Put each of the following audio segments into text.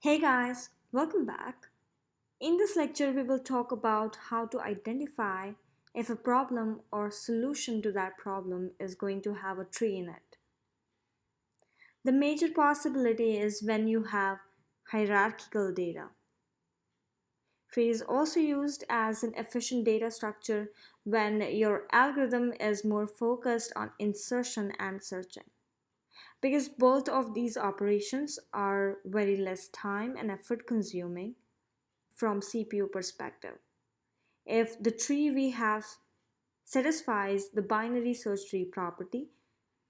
Hey guys, welcome back. In this lecture, we will talk about how to identify if a problem or solution to that problem is going to have a tree in it. The major possibility is when you have hierarchical data. Tree is also used as an efficient data structure when your algorithm is more focused on insertion and searching. Because both of these operations are very less time and effort consuming from CPU perspective. If the tree we have satisfies the binary search tree property,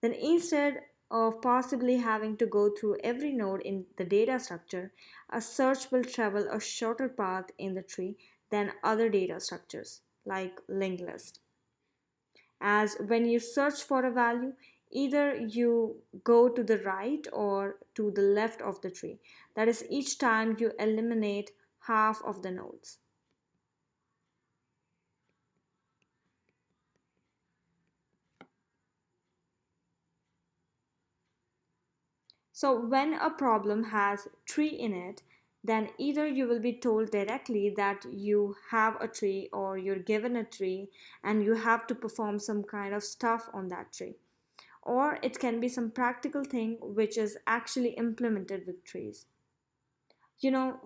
then instead of possibly having to go through every node in the data structure, a search will travel a shorter path in the tree than other data structures like linked list. As when you search for a value, either you go to the right or to the left of the tree. That is, each time you eliminate half of the nodes. So when a problem has tree in it, then either you will be told directly that you have a tree or you're given a tree and you have to perform some kind of stuff on that tree. Or it can be some practical thing which is actually implemented with trees.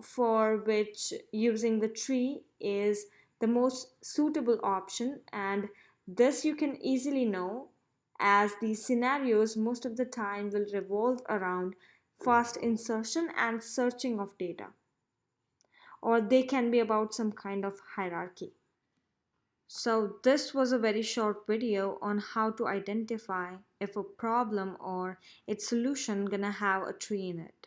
For which using the tree is the most suitable option, and this you can easily know as these scenarios most of the time will revolve around fast insertion and searching of data, or they can be about some kind of hierarchy. So this was a very short video on how to identify if a problem or its solution gonna have a tree in it.